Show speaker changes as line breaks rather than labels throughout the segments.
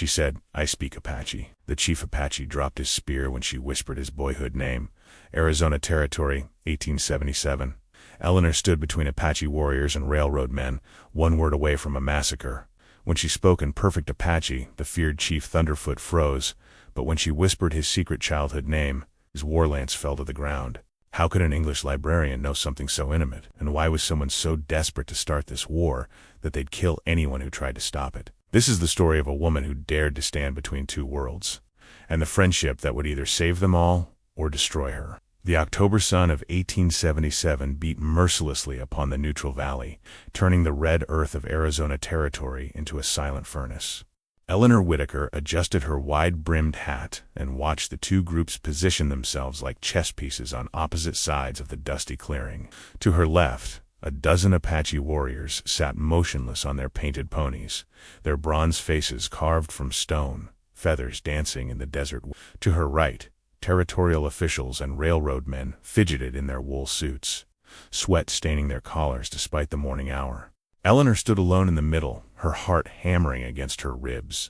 She said, "I speak Apache." The chief Apache dropped his spear when she whispered his boyhood name. Arizona Territory, 1877. Eleanor stood between Apache warriors and railroad men, one word away from a massacre. When she spoke in perfect Apache, the feared Chief Thunderfoot froze, but when she whispered his secret childhood name, his war lance fell to the ground. How could an English librarian know something so intimate? And why was someone so desperate to start this war that they'd kill anyone who tried to stop it? This is the story of a woman who dared to stand between two worlds, and the friendship that would either save them all or destroy her. The October sun of 1877 beat mercilessly upon the Neutral Valley, turning the red earth of Arizona Territory into a silent furnace. Eleanor Whitaker adjusted her wide-brimmed hat and watched the two groups position themselves like chess pieces on opposite sides of the dusty clearing. To her left, a dozen Apache warriors sat motionless on their painted ponies, their bronze faces carved from stone, feathers dancing in the desert. To her right, territorial officials and railroad men fidgeted in their wool suits, sweat staining their collars despite the morning hour. Eleanor stood alone in the middle, her heart hammering against her ribs.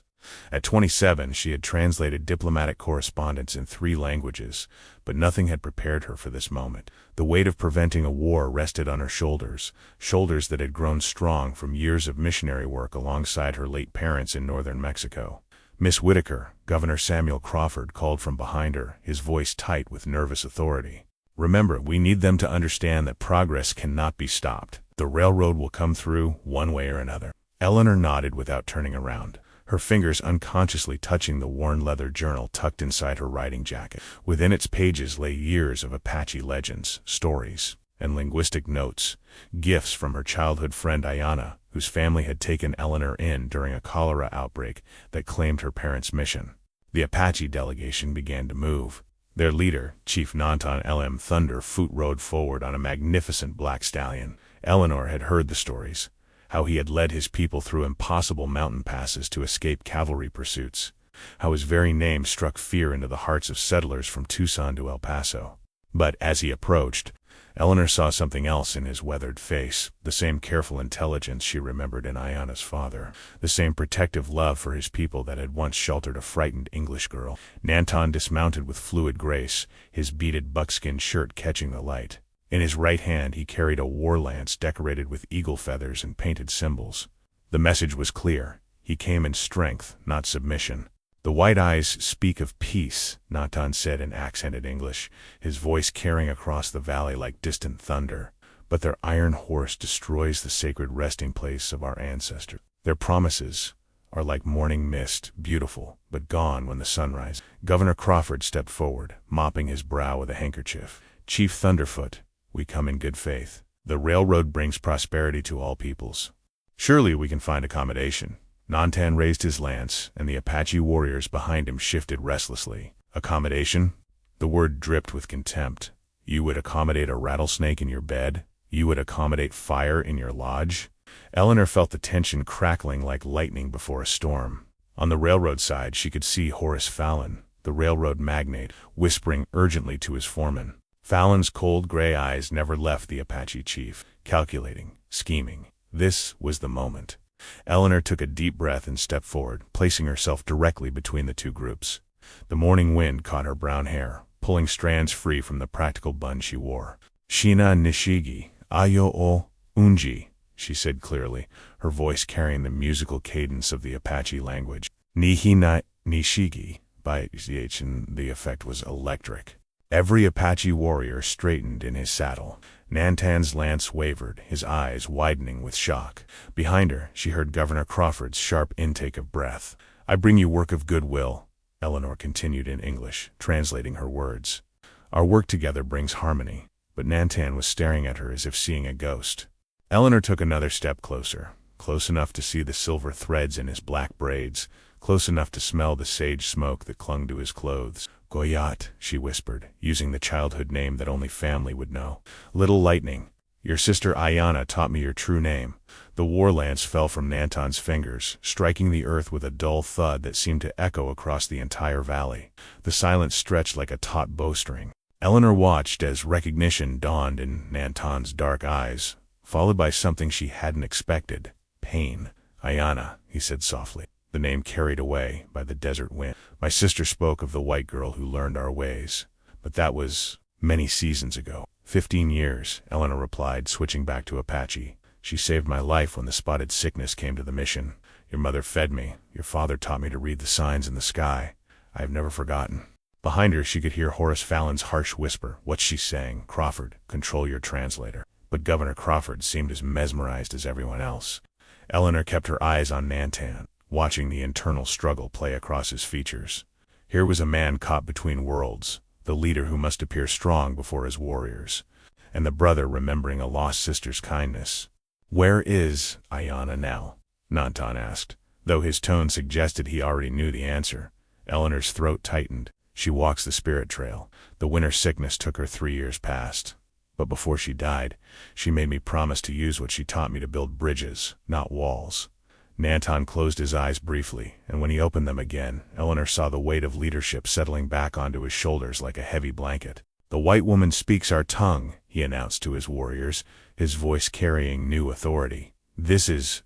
At 27, she had translated diplomatic correspondence in 3 languages, but nothing had prepared her for this moment. The weight of preventing a war rested on her shoulders, shoulders that had grown strong from years of missionary work alongside her late parents in northern Mexico. "Miss Whitaker," Governor Samuel Crawford called from behind her, his voice tight with nervous authority. "Remember, we need them to understand that progress cannot be stopped. The railroad will come through, one way or another." Eleanor nodded without turning around, her fingers unconsciously touching the worn leather journal tucked inside her riding jacket. Within its pages lay years of Apache legends, stories, and linguistic notes, gifts from her childhood friend Ayanna, whose family had taken Eleanor in during a cholera outbreak that claimed her parents' mission. The Apache delegation began to move. Their leader, Chief Nantan Lm Thunderfoot, rode forward on a magnificent black stallion. Eleanor had heard the stories, how he had led his people through impossible mountain passes to escape cavalry pursuits, how his very name struck fear into the hearts of settlers from Tucson to El Paso. But as he approached, Eleanor saw something else in his weathered face, the same careful intelligence she remembered in Ayanna's father, the same protective love for his people that had once sheltered a frightened English girl. Nantan dismounted with fluid grace, his beaded buckskin shirt catching the light. In his right hand he carried a war lance decorated with eagle feathers and painted symbols. The message was clear. He came in strength, not submission. "The white eyes speak of peace," Nantan said in accented English, his voice carrying across the valley like distant thunder. "But their iron horse destroys the sacred resting place of our ancestors. Their promises are like morning mist, beautiful, but gone when the sun rises." Governor Crawford stepped forward, mopping his brow with a handkerchief. "Chief Thunderfoot, we come in good faith. The railroad brings prosperity to all peoples. Surely we can find accommodation." Nantan raised his lance, and the Apache warriors behind him shifted restlessly. "Accommodation?" The word dripped with contempt. "You would accommodate a rattlesnake in your bed? You would accommodate fire in your lodge?" Eleanor felt the tension crackling like lightning before a storm. On the railroad side she could see Horace Fallon, the railroad magnate, whispering urgently to his foreman. Fallon's cold gray eyes never left the Apache chief, calculating, scheming. This was the moment. Eleanor took a deep breath and stepped forward, placing herself directly between the two groups. The morning wind caught her brown hair, pulling strands free from the practical bun she wore. "Shina Nishigi, Ayo o Unji," she said clearly, her voice carrying the musical cadence of the Apache language. "Nihi na Nishigi," by ZH, and the effect was electric. Every Apache warrior straightened in his saddle. Nantan's lance wavered, his eyes widening with shock. Behind her, she heard Governor Crawford's sharp intake of breath. "I bring you work of goodwill," Eleanor continued in English, translating her words. "Our work together brings harmony." But Nantan was staring at her as if seeing a ghost. Eleanor took another step closer, close enough to see the silver threads in his black braids, close enough to smell the sage smoke that clung to his clothes. "Goyat," she whispered, using the childhood name that only family would know. "Little Lightning, your sister Ayanna taught me your true name." The war lance fell from Nantan's fingers, striking the earth with a dull thud that seemed to echo across the entire valley. The silence stretched like a taut bowstring. Eleanor watched as recognition dawned in Nantan's dark eyes, followed by something she hadn't expected: pain. "Ayanna," he said softly, the name carried away by the desert wind. My sister spoke of the white girl who learned our ways, but that was many seasons ago. 15 years, Eleanor replied, switching back to Apache. She saved my life when the spotted sickness came to the mission. Your mother fed me. Your father taught me to read the signs in the sky. I have never forgotten. Behind her, she could hear Horace Fallon's harsh whisper. What's she saying? Crawford, control your translator. But Governor Crawford seemed as mesmerized as everyone else. Eleanor kept her eyes on Nantan, watching the internal struggle play across his features. Here was a man caught between worlds, the leader who must appear strong before his warriors, and the brother remembering a lost sister's kindness. Where is Ayana now? Nantan asked, though his tone suggested he already knew the answer. Eleanor's throat tightened. She walks the spirit trail. The winter sickness took her 3 years past. But before she died, she made me promise to use what she taught me to build bridges, not walls. Nantan closed his eyes briefly, and when he opened them again, Eleanor saw the weight of leadership settling back onto his shoulders like a heavy blanket. The white woman speaks our tongue, he announced to his warriors, his voice carrying new authority. This is ...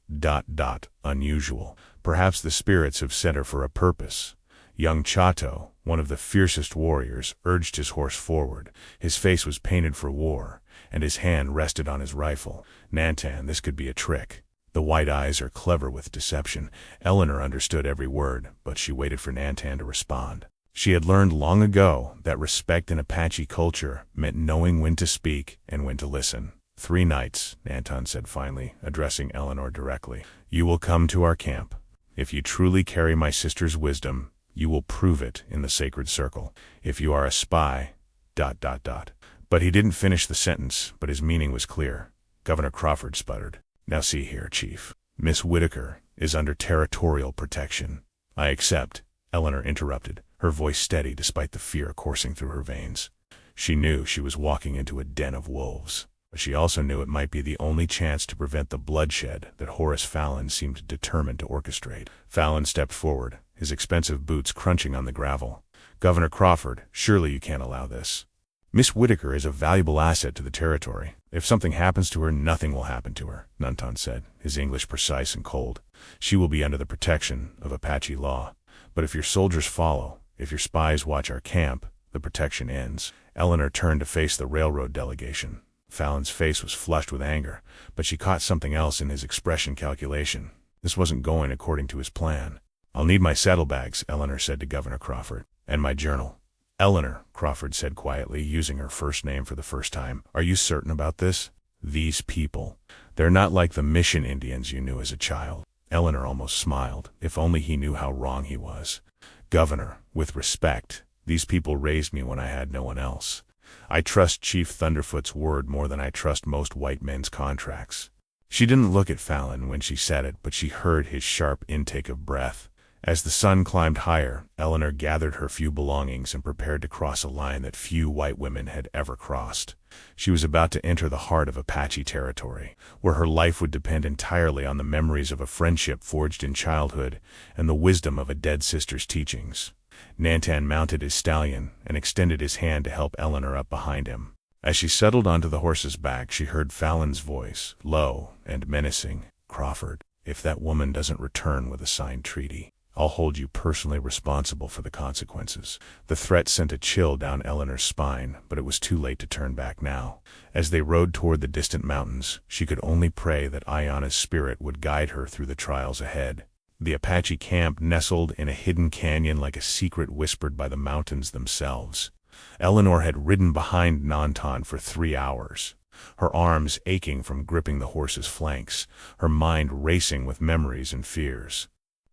unusual. Perhaps the spirits have sent her for a purpose. Young Chato, one of the fiercest warriors, urged his horse forward. His face was painted for war, and his hand rested on his rifle. Nantan, this could be a trick. The white eyes are clever with deception. Eleanor understood every word, but she waited for Nantan to respond. She had learned long ago that respect in Apache culture meant knowing when to speak and when to listen. 3 nights, Nantan said finally, addressing Eleanor directly. You will come to our camp. If you truly carry my sister's wisdom, you will prove it in the sacred circle. If you are a spy, ... But he didn't finish the sentence, but his meaning was clear. Governor Crawford sputtered. Now see here, Chief. Miss Whitaker is under territorial protection. I accept, Eleanor interrupted, her voice steady despite the fear coursing through her veins. She knew she was walking into a den of wolves, but she also knew it might be the only chance to prevent the bloodshed that Horace Fallon seemed determined to orchestrate. Fallon stepped forward, his expensive boots crunching on the gravel. Governor Crawford, surely you can't allow this. Miss Whitaker is a valuable asset to the territory. If something happens to her, nothing will happen to her, Nantan said, his English precise and cold. She will be under the protection of Apache law. But if your soldiers follow, if your spies watch our camp, the protection ends. Eleanor turned to face the railroad delegation. Fallon's face was flushed with anger, but she caught something else in his expression: calculation. This wasn't going according to his plan. I'll need my saddlebags, Eleanor said to Governor Crawford, and my journal. Eleanor, Crawford said quietly, using her first name for the first time. Are you certain about this? These people. They're not like the mission Indians you knew as a child. Eleanor almost smiled. If only he knew how wrong he was. Governor, with respect, these people raised me when I had no one else. I trust Chief Thunderfoot's word more than I trust most white men's contracts. She didn't look at Fallon when she said it, but she heard his sharp intake of breath. As the sun climbed higher, Eleanor gathered her few belongings and prepared to cross a line that few white women had ever crossed. She was about to enter the heart of Apache territory, where her life would depend entirely on the memories of a friendship forged in childhood and the wisdom of a dead sister's teachings. Nantan mounted his stallion and extended his hand to help Eleanor up behind him. As she settled onto the horse's back, she heard Fallon's voice, low and menacing. Crawford, if that woman doesn't return with a signed treaty, I'll hold you personally responsible for the consequences. The threat sent a chill down Eleanor's spine, but it was too late to turn back now. As they rode toward the distant mountains, she could only pray that Ayana's spirit would guide her through the trials ahead. The Apache camp nestled in a hidden canyon like a secret whispered by the mountains themselves. Eleanor had ridden behind Nantan for 3 hours, her arms aching from gripping the horse's flanks, her mind racing with memories and fears.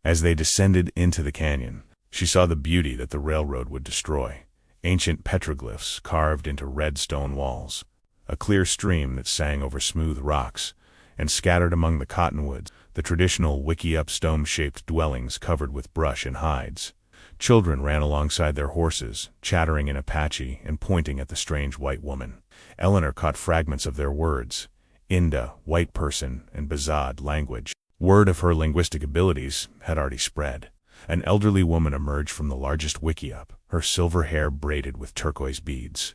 As they descended into the canyon, she saw the beauty that the railroad would destroy. Ancient petroglyphs carved into red stone walls, a clear stream that sang over smooth rocks, and scattered among the cottonwoods, the traditional wickiup stone-shaped dwellings covered with brush and hides. Children ran alongside their horses, chattering in Apache and pointing at the strange white woman. Eleanor caught fragments of their words: Inda, white person, and Bazad, language. Word of her linguistic abilities had already spread. An elderly woman emerged from the largest wickiup, her silver hair braided with turquoise beads.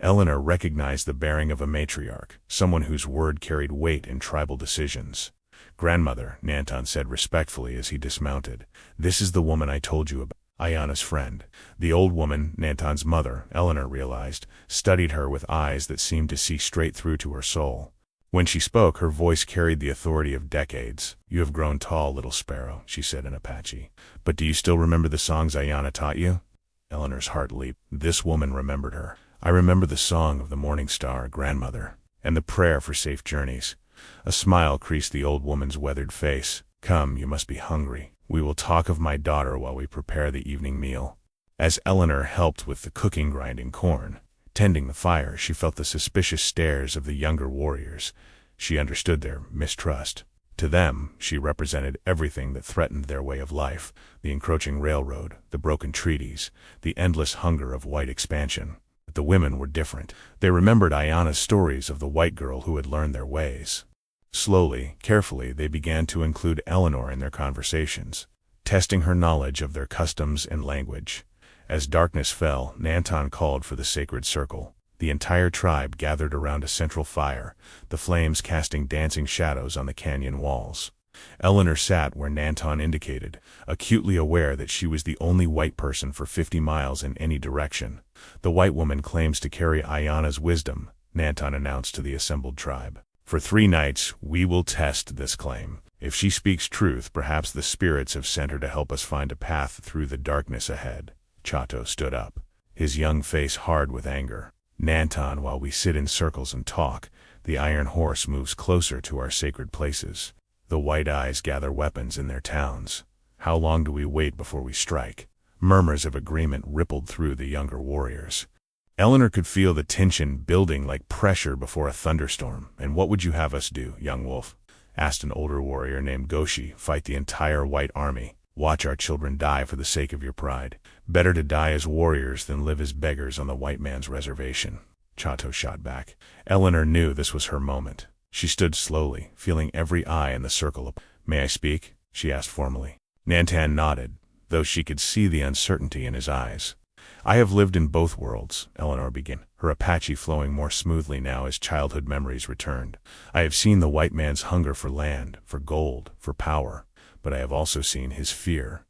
Eleanor recognized the bearing of a matriarch, someone whose word carried weight in tribal decisions. "Grandmother," Nantan said respectfully as he dismounted, "this is the woman I told you about, Ayana's friend." The old woman, Nantan's mother, Eleanor realized, studied her with eyes that seemed to see straight through to her soul. When she spoke, her voice carried the authority of decades. "You have grown tall, little sparrow," she said in Apache. "But do you still remember the songs Ayana taught you?" Eleanor's heart leaped. This woman remembered her. "I remember the song of the morning star, grandmother, and the prayer for safe journeys." A smile creased the old woman's weathered face. "Come, you must be hungry. We will talk of my daughter while we prepare the evening meal." As Eleanor helped with the cooking, grinding corn, tending the fire, she felt the suspicious stares of the younger warriors. She understood their mistrust. To them, she represented everything that threatened their way of life: the encroaching railroad, the broken treaties, the endless hunger of white expansion. But the women were different. They remembered Ayana's stories of the white girl who had learned their ways. Slowly, carefully, they began to include Eleanor in their conversations, testing her knowledge of their customs and language. As darkness fell, Nantan called for the sacred circle. The entire tribe gathered around a central fire, the flames casting dancing shadows on the canyon walls. Eleanor sat where Nantan indicated, acutely aware that she was the only white person for 50 miles in any direction. "The white woman claims to carry Ayana's wisdom," Nantan announced to the assembled tribe. "For 3 nights, we will test this claim. If she speaks truth, perhaps the spirits have sent her to help us find a path through the darkness ahead." Chato stood up, his young face hard with anger. "Nantan, while we sit in circles and talk, the iron horse moves closer to our sacred places. The white eyes gather weapons in their towns. How long do we wait before we strike?" Murmurs of agreement rippled through the younger warriors. Eleanor could feel the tension building like pressure before a thunderstorm. "And what would you have us do, young wolf?" asked an older warrior named Goshi. "Fight the entire white army? Watch our children die for the sake of your pride? Better to die as warriors than live as beggars on the white man's reservation." Chato shot back. Eleanor knew this was her moment. She stood slowly, feeling every eye in the circle. "May I speak?" she asked formally. Nantan nodded, though she could see the uncertainty in his eyes. "I have lived in both worlds," Eleanor began, her Apache flowing more smoothly now as childhood memories returned. "I have seen the white man's hunger for land, for gold, for power, but I have also seen his fear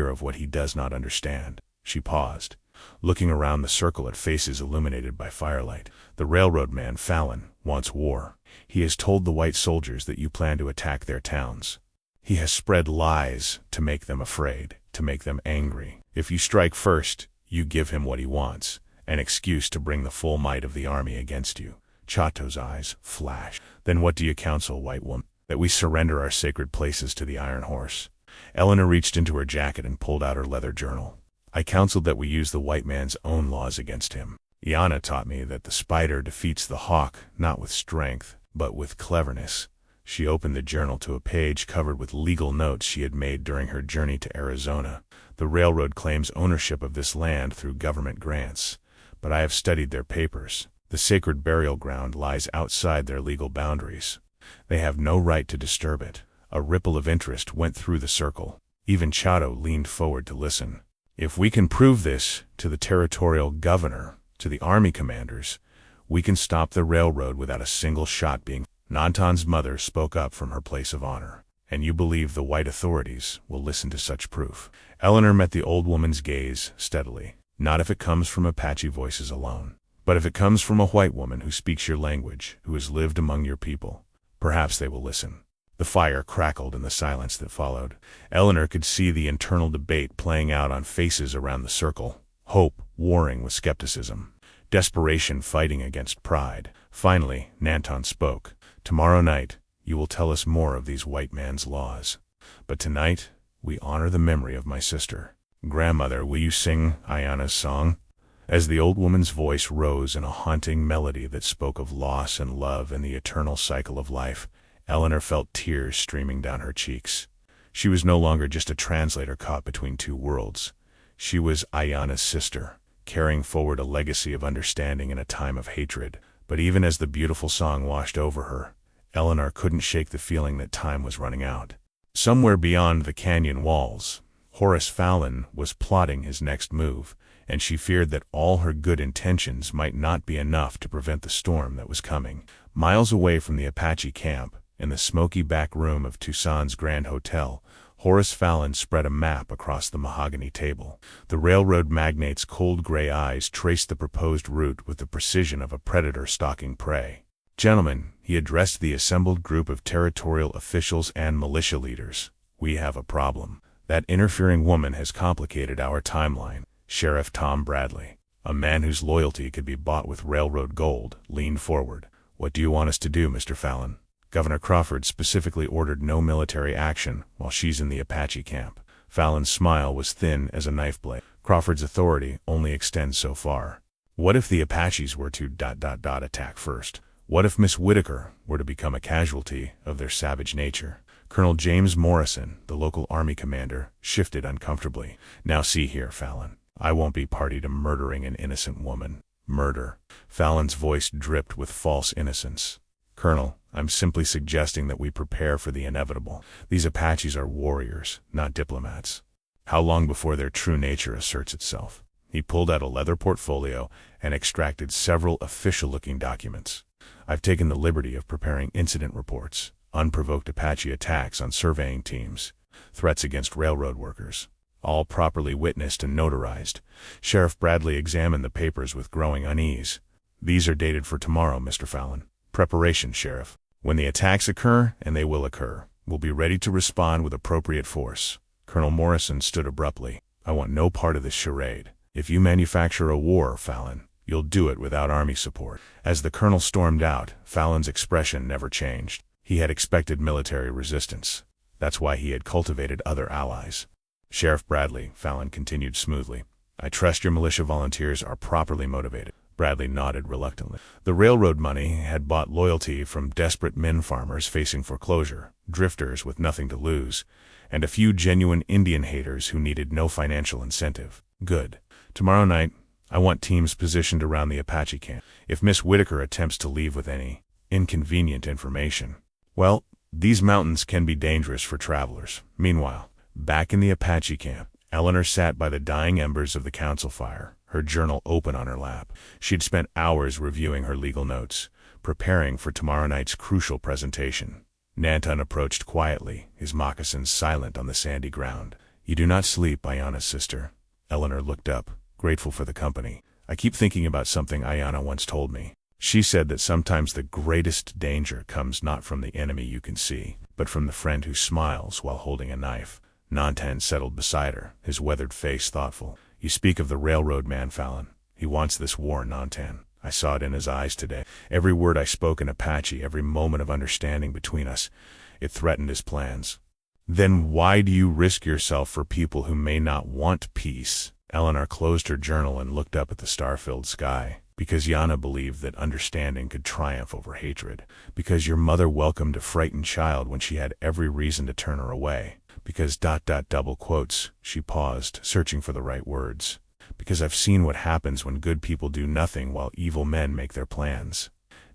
of what he does not understand." She paused, looking around the circle at faces illuminated by firelight. "The railroad man, Fallon, wants war. He has told the white soldiers that you plan to attack their towns. He has spread lies to make them afraid, to make them angry. If you strike first, you give him what he wants, an excuse to bring the full might of the army against you." Chato's eyes flashed. "Then what do you counsel, white woman?" "That we surrender our sacred places to the iron horse." Eleanor reached into her jacket and pulled out her leather journal. "I counseled that we use the white man's own laws against him. Ayana taught me that the spider defeats the hawk not with strength, but with cleverness." She opened the journal to a page covered with legal notes she had made during her journey to Arizona. "The railroad claims ownership of this land through government grants, but I have studied their papers. The sacred burial ground lies outside their legal boundaries. They have no right to disturb it." A ripple of interest went through the circle. Even Chato leaned forward to listen. "If we can prove this to the territorial governor, to the army commanders, we can stop the railroad without a single shot being..." Nantan's mother spoke up from her place of honor. "And you believe the white authorities will listen to such proof?" Eleanor met the old woman's gaze steadily. "Not if it comes from Apache voices alone. But if it comes from a white woman who speaks your language, who has lived among your people, perhaps they will listen." The fire crackled in the silence that followed. Eleanor could see the internal debate playing out on faces around the circle. Hope warring with skepticism. Desperation fighting against pride. Finally, Nantan spoke. "Tomorrow night, you will tell us more of these white man's laws. But tonight, we honor the memory of my sister. Grandmother, will you sing Ayana's song?" As the old woman's voice rose in a haunting melody that spoke of loss and love and the eternal cycle of life, Eleanor felt tears streaming down her cheeks. She was no longer just a translator caught between two worlds. She was Ayana's sister, carrying forward a legacy of understanding in a time of hatred. But even as the beautiful song washed over her, Eleanor couldn't shake the feeling that time was running out. Somewhere beyond the canyon walls, Horace Fallon was plotting his next move, and she feared that all her good intentions might not be enough to prevent the storm that was coming. Miles away from the Apache camp, In the smoky back room of Tucson's Grand Hotel, Horace Fallon spread a map across the mahogany table. The railroad magnate's cold gray eyes traced the proposed route with the precision of a predator stalking prey. "Gentlemen," he addressed the assembled group of territorial officials and militia leaders, "we have a problem. That interfering woman has complicated our timeline." Sheriff Tom Bradley, a man whose loyalty could be bought with railroad gold, leaned forward. "What do you want us to do, Mr. Fallon?" "Governor Crawford specifically ordered no military action while she's in the Apache camp." Fallon's smile was thin as a knife blade. "Crawford's authority only extends so far. What if the Apaches were to attack first? What if Miss Whitaker were to become a casualty of their savage nature?" Colonel James Morrison, the local army commander, shifted uncomfortably. "Now see here, Fallon. I won't be party to murdering an innocent woman." "Murder?" Fallon's voice dripped with false innocence. "Colonel, I'm simply suggesting that we prepare for the inevitable. These Apaches are warriors, not diplomats. How long before their true nature asserts itself?" He pulled out a leather portfolio and extracted several official-looking documents. "I've taken the liberty of preparing incident reports, unprovoked Apache attacks on surveying teams, threats against railroad workers, all properly witnessed and notarized." Sheriff Bradley examined the papers with growing unease. "These are dated for tomorrow, Mr. Fallon. Preparation, Sheriff. When the attacks occur, and they will occur, we'll be ready to respond with appropriate force." Colonel Morrison stood abruptly. "I want no part of this charade. If you manufacture a war, Fallon, you'll do it without Army support." As the colonel stormed out, Fallon's expression never changed. He had expected military resistance. That's why he had cultivated other allies. "Sheriff Bradley," Fallon continued smoothly, "I trust your militia volunteers are properly motivated." Bradley nodded reluctantly. The railroad money had bought loyalty from desperate min farmers facing foreclosure, drifters with nothing to lose, and a few genuine Indian haters who needed no financial incentive. "Good. Tomorrow night, I want teams positioned around the Apache camp. If Miss Whitaker attempts to leave with any inconvenient information, well, these mountains can be dangerous for travelers." Meanwhile, back in the Apache camp, Eleanor sat by the dying embers of the council fire, her journal open on her lap. She'd spent hours reviewing her legal notes, preparing for tomorrow night's crucial presentation. Nanton approached quietly, his moccasins silent on the sandy ground. "You do not sleep, Ayana's sister." Eleanor looked up, grateful for the company. "I keep thinking about something Ayana once told me. She said that sometimes the greatest danger comes not from the enemy you can see, but from the friend who smiles while holding a knife." Nanton settled beside her, his weathered face thoughtful. "You speak of the railroad man, Fallon. He wants this war, Nanton. I saw it in his eyes today. Every word I spoke in Apache, every moment of understanding between us, it threatened his plans." "Then why do you risk yourself for people who may not want peace?" Eleanor closed her journal and looked up at the star-filled sky. "Because Yana believed that understanding could triumph over hatred. Because your mother welcomed a frightened child when she had every reason to turn her away. Because double quotes." She paused, searching for the right words. "Because I've seen what happens when good people do nothing while evil men make their plans."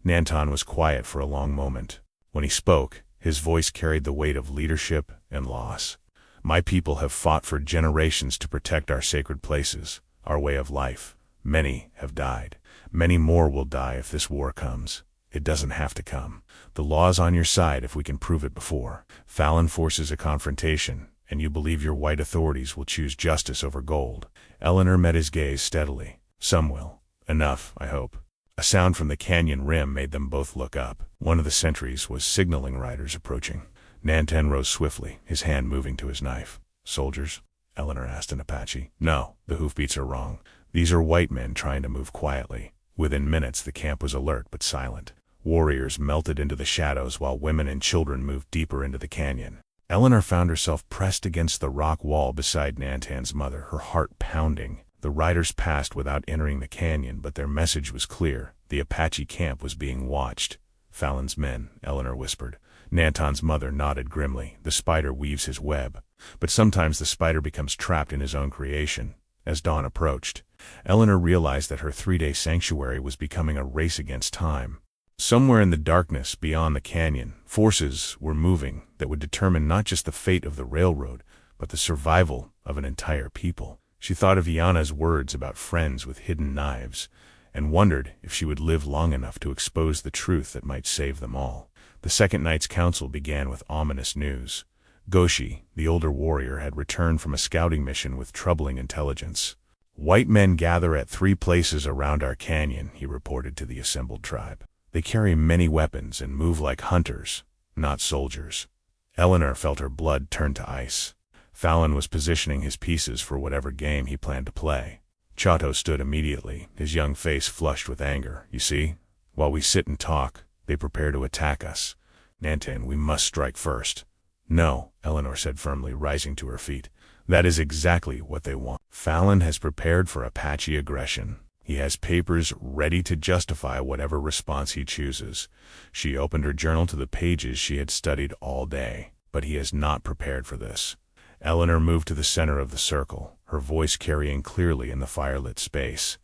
Nanton was quiet for a long moment. When he spoke, his voice carried the weight of leadership and loss. "My people have fought for generations to protect our sacred places, our way of life. Many have died. Many more will die if this war comes. It doesn't have to come. The law's on your side if we can prove it before. Fallon forces a confrontation, and you believe your white authorities will choose justice over gold." Eleanor met his gaze steadily. "Some will. Enough, I hope." A sound from the canyon rim made them both look up. One of the sentries was signaling riders approaching. Nanton rose swiftly, his hand moving to his knife. "Soldiers?" Eleanor asked in Apache. "No, the hoofbeats are wrong. These are white men trying to move quietly." Within minutes the camp was alert but silent. Warriors melted into the shadows while women and children moved deeper into the canyon. Eleanor found herself pressed against the rock wall beside Nanton's mother, her heart pounding. The riders passed without entering the canyon, but their message was clear. The Apache camp was being watched. "Fallon's men," Eleanor whispered. Nanton's mother nodded grimly. "The spider weaves his web, but sometimes the spider becomes trapped in his own creation." As dawn approached, Eleanor realized that her 3-day sanctuary was becoming a race against time. Somewhere in the darkness beyond the canyon, forces were moving that would determine not just the fate of the railroad, but the survival of an entire people. She thought of Yana's words about friends with hidden knives, and wondered if she would live long enough to expose the truth that might save them all. The second night's council began with ominous news. Goshi, the older warrior, had returned from a scouting mission with troubling intelligence. "White men gather at 3 places around our canyon," he reported to the assembled tribe. "They carry many weapons and move like hunters, not soldiers." Eleanor felt her blood turn to ice. Fallon was positioning his pieces for whatever game he planned to play. Chato stood immediately, his young face flushed with anger. "You see, while we sit and talk, they prepare to attack us. Nantan, we must strike first." "No," Eleanor said firmly, rising to her feet. "That is exactly what they want. Fallon has prepared for Apache aggression. He has papers ready to justify whatever response he chooses." She opened her journal to the pages she had studied all day. "But he has not prepared for this." Eleanor moved to the center of the circle, her voice carrying clearly in the firelit space.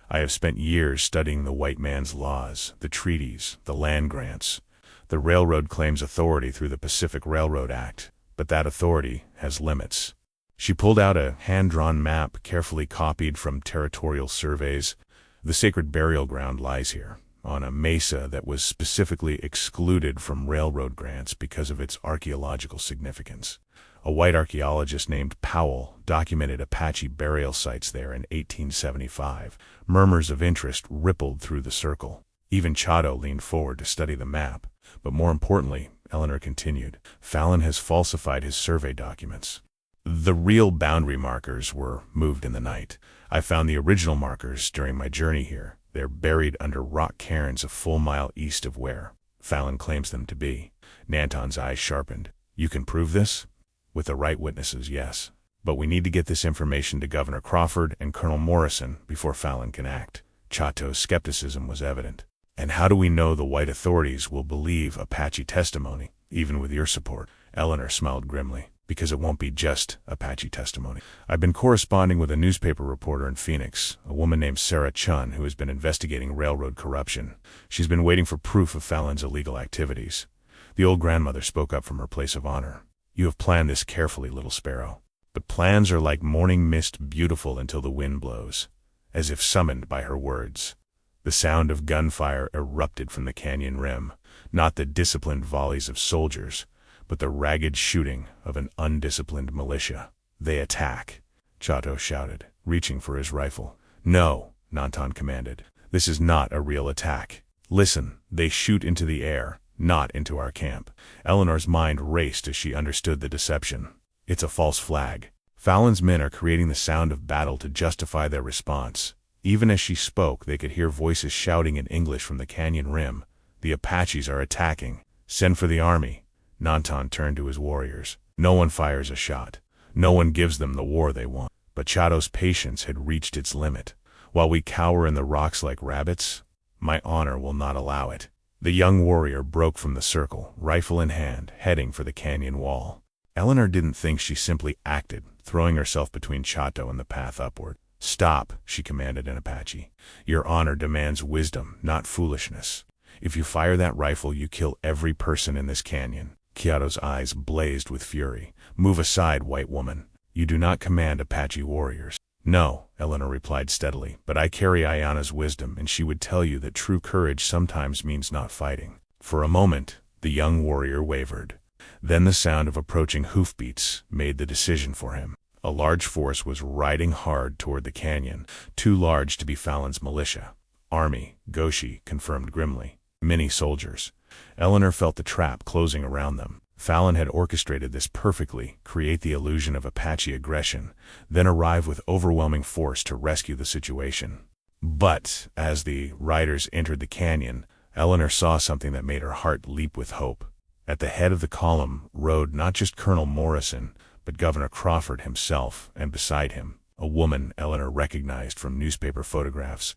"I have spent years studying the white man's laws, the treaties, the land grants. The railroad claims authority through the Pacific Railroad Act, but that authority has limits." She pulled out a hand-drawn map carefully copied from territorial surveys. "The sacred burial ground lies here, on a mesa that was specifically excluded from railroad grants because of its archaeological significance. A white archaeologist named Powell documented Apache burial sites there in 1875. Murmurs of interest rippled through the circle. Even Chato leaned forward to study the map. "But more importantly," Eleanor continued, "Fallon has falsified his survey documents. The real boundary markers were moved in the night. I found the original markers during my journey here. They're buried under rock cairns a full mile east of where Fallon claims them to be." Nanton's eyes sharpened. "You can prove this?" "With the right witnesses, yes. But we need to get this information to Governor Crawford and Colonel Morrison before Fallon can act." Chato's skepticism was evident. "And how do we know the white authorities will believe Apache testimony, even with your support?" Eleanor smiled grimly. "Because it won't be just Apache testimony. I've been corresponding with a newspaper reporter in Phoenix, a woman named Sarah Chun, who has been investigating railroad corruption. She's been waiting for proof of Fallon's illegal activities." The old grandmother spoke up from her place of honor. "You have planned this carefully, little sparrow. But plans are like morning mist, beautiful until the wind blows." As if summoned by her words, the sound of gunfire erupted from the canyon rim, not the disciplined volleys of soldiers, but the ragged shooting of an undisciplined militia. "They attack," Chato shouted, reaching for his rifle. "No," Nanton commanded. "This is not a real attack. Listen, they shoot into the air, not into our camp." Eleanor's mind raced as she understood the deception. "It's a false flag. Fallon's men are creating the sound of battle to justify their response." Even as she spoke, they could hear voices shouting in English from the canyon rim. "The Apaches are attacking. Send for the army." Nanton turned to his warriors. "No one fires a shot. No one gives them the war they want." But Chato's patience had reached its limit. "While we cower in the rocks like rabbits, my honor will not allow it." The young warrior broke from the circle, rifle in hand, heading for the canyon wall. Eleanor didn't think she simply acted, throwing herself between Chato and the path upward. "Stop," she commanded in Apache. "Your honor demands wisdom, not foolishness. If you fire that rifle, you kill every person in this canyon." Chato's eyes blazed with fury. "Move aside, white woman. You do not command Apache warriors." "No," Eleanor replied steadily, "but I carry Ayana's wisdom, and she would tell you that true courage sometimes means not fighting." For a moment, the young warrior wavered. Then the sound of approaching hoofbeats made the decision for him. A large force was riding hard toward the canyon, too large to be Fallon's militia. "Army," Goshi confirmed grimly. "Many soldiers." Eleanor felt the trap closing around them. Fallon had orchestrated this perfectly, create the illusion of Apache aggression, then arrive with overwhelming force to rescue the situation. But as the riders entered the canyon, Eleanor saw something that made her heart leap with hope. At the head of the column rode not just Colonel Morrison, but Governor Crawford himself, and beside him, a woman Eleanor recognized from newspaper photographs,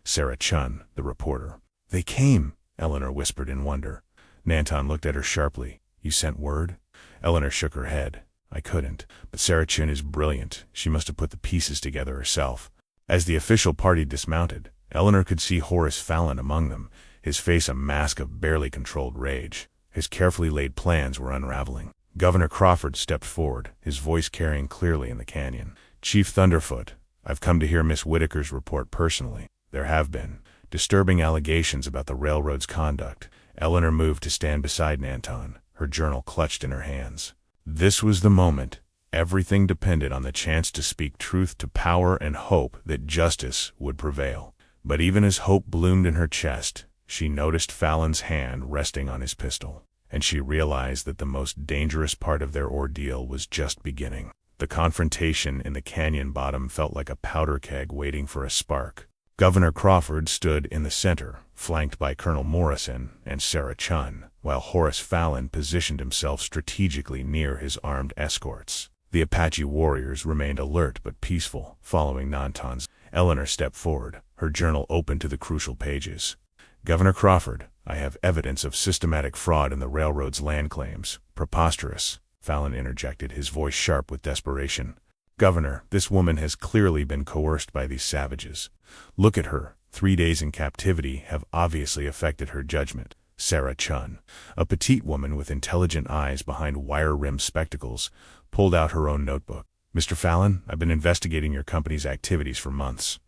Sarah Chun, the reporter. "They came," Eleanor whispered in wonder. Nanton looked at her sharply. "You sent word?" Eleanor shook her head. "I couldn't. But Sarah Chun is brilliant. She must have put the pieces together herself." As the official party dismounted, Eleanor could see Horace Fallon among them, his face a mask of barely controlled rage. His carefully laid plans were unraveling. Governor Crawford stepped forward, his voice carrying clearly in the canyon. "Chief Thunderfoot, I've come to hear Miss Whitaker's report personally. There have been disturbing allegations about the railroad's conduct, Eleanor moved to stand beside Nanton, her journal clutched in her hands. This was the moment. Everything depended on the chance to speak truth to power and hope that justice would prevail. But even as hope bloomed in her chest, she noticed Fallon's hand resting on his pistol, and she realized that the most dangerous part of their ordeal was just beginning. The confrontation in the canyon bottom felt like a powder keg waiting for a spark. Governor Crawford stood in the center, flanked by Colonel Morrison and Sarah Chun, while Horace Fallon positioned himself strategically near his armed escorts. The Apache warriors remained alert but peaceful, following Nanton's. Eleanor stepped forward, her journal open to the crucial pages. Governor Crawford, I have evidence of systematic fraud in the railroad's land claims. Preposterous, Fallon interjected, his voice sharp with desperation. Governor, this woman has clearly been coerced by these savages. Look at her. 3 days in captivity have obviously affected her judgment. Sarah Chun, a petite woman with intelligent eyes behind wire-rimmed spectacles, pulled out her own notebook. Mr. Fallon, I've been investigating your company's activities for months.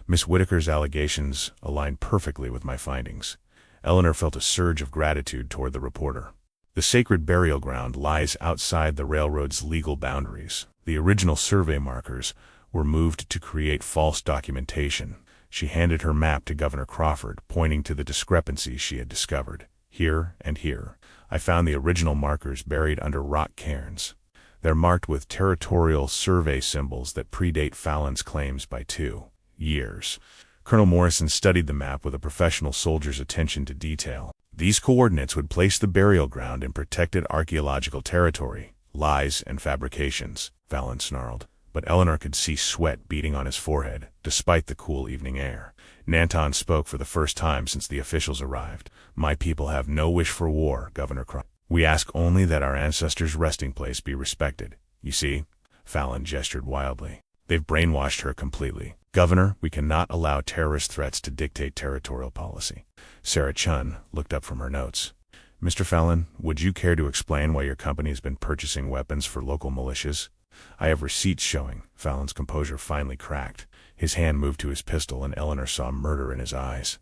Miss Whitaker's allegations align perfectly with my findings. Eleanor felt a surge of gratitude toward the reporter. The sacred burial ground lies outside the railroad's legal boundaries. The original survey markers were moved to create false documentation. She handed her map to Governor Crawford, pointing to the discrepancies she had discovered. Here and here, I found the original markers buried under rock cairns. They're marked with territorial survey symbols that predate Fallon's claims by 2 years. Colonel Morrison studied the map with a professional soldier's attention to detail. These coordinates would place the burial ground in protected archaeological territory. Lies and fabrications, Fallon snarled. But Eleanor could see sweat beading on his forehead, despite the cool evening air. Nanton spoke for the first time since the officials arrived. My people have no wish for war, Governor Crawford. We ask only that our ancestors' resting place be respected. You see? Fallon gestured wildly. They've brainwashed her completely. Governor, we cannot allow terrorist threats to dictate territorial policy. Sarah Chun looked up from her notes. Mr. Fallon, would you care to explain why your company has been purchasing weapons for local militias? I have receipts showing. Fallon's composure finally cracked. His hand moved to his pistol and Eleanor saw murder in his eyes.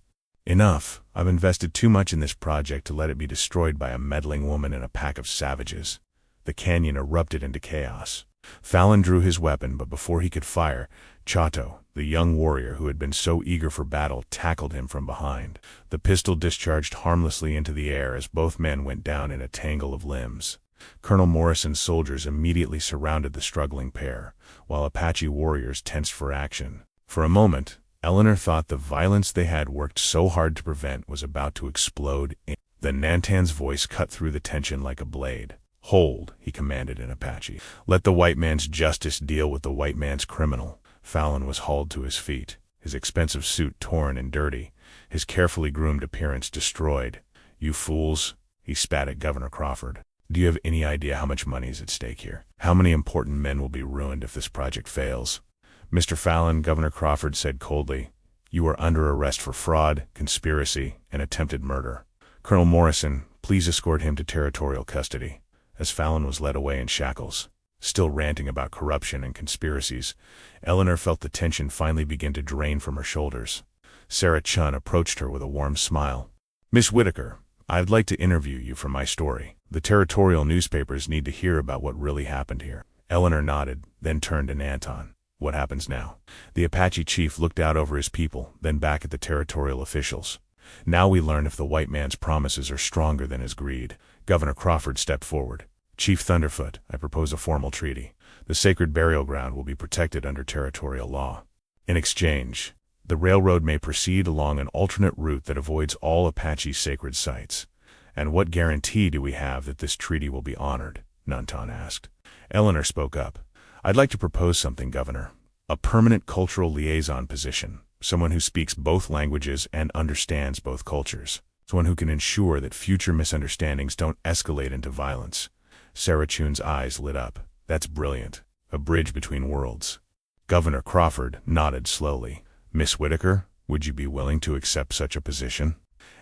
Enough. I've invested too much in this project to let it be destroyed by a meddling woman and a pack of savages. The canyon erupted into chaos. Fallon drew his weapon, but before he could fire, Chato, the young warrior who had been so eager for battle, tackled him from behind. The pistol discharged harmlessly into the air as both men went down in a tangle of limbs. Colonel Morrison's soldiers immediately surrounded the struggling pair, while Apache warriors tensed for action. For a moment, Eleanor thought the violence they had worked so hard to prevent was about to explode. Then Nanton's voice cut through the tension like a blade. Hold, he commanded in Apache. Let the white man's justice deal with the white man's criminal. Fallon was hauled to his feet, his expensive suit torn and dirty, his carefully groomed appearance destroyed. You fools, he spat at Governor Crawford. Do you have any idea how much money is at stake here? How many important men will be ruined if this project fails? Mr. Fallon, Governor Crawford said coldly, you are under arrest for fraud, conspiracy, and attempted murder. Colonel Morrison, please escort him to territorial custody. As Fallon was led away in shackles, still ranting about corruption and conspiracies, Eleanor felt the tension finally begin to drain from her shoulders. Sarah Chun approached her with a warm smile. Miss Whitaker, I'd like to interview you for my story. The territorial newspapers need to hear about what really happened here. Eleanor nodded, then turned to Nanton. What happens now? The Apache chief looked out over his people, then back at the territorial officials. Now we learn if the white man's promises are stronger than his greed. Governor Crawford stepped forward. Chief Thunderfoot, I propose a formal treaty. The sacred burial ground will be protected under territorial law. In exchange, the railroad may proceed along an alternate route that avoids all Apache sacred sites. And what guarantee do we have that this treaty will be honored? Nanton asked. Eleanor spoke up. I'd like to propose something, Governor. A permanent cultural liaison position. Someone who speaks both languages and understands both cultures. Someone who can ensure that future misunderstandings don't escalate into violence. Sarah Chun's eyes lit up. That's brilliant. A bridge between worlds. Governor Crawford nodded slowly. Miss Whitaker, would you be willing to accept such a position?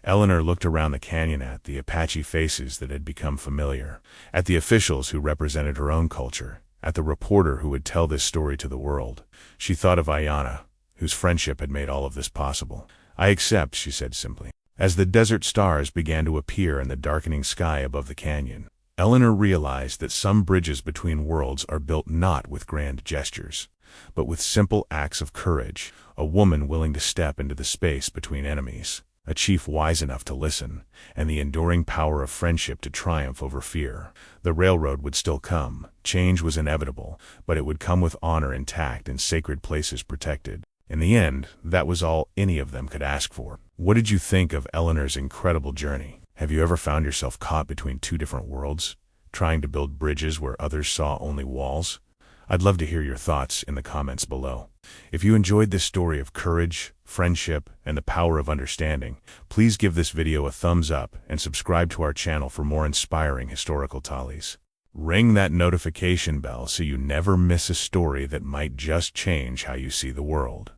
Eleanor looked around the canyon at the Apache faces that had become familiar, at the officials who represented her own culture, at the reporter who would tell this story to the world. She thought of Ayanna, whose friendship had made all of this possible. I accept, she said simply. As the desert stars began to appear in the darkening sky above the canyon, Eleanor realized that some bridges between worlds are built not with grand gestures, but with simple acts of courage, a woman willing to step into the space between enemies, a chief wise enough to listen, and the enduring power of friendship to triumph over fear. The railroad would still come, change was inevitable, but it would come with honor intact and sacred places protected. In the end, that was all any of them could ask for. What did you think of Eleanor's incredible journey? Have you ever found yourself caught between two different worlds, trying to build bridges where others saw only walls? I'd love to hear your thoughts in the comments below. If you enjoyed this story of courage, friendship, and the power of understanding, please give this video a thumbs up and subscribe to our channel for more inspiring historical tales. Ring that notification bell so you never miss a story that might just change how you see the world.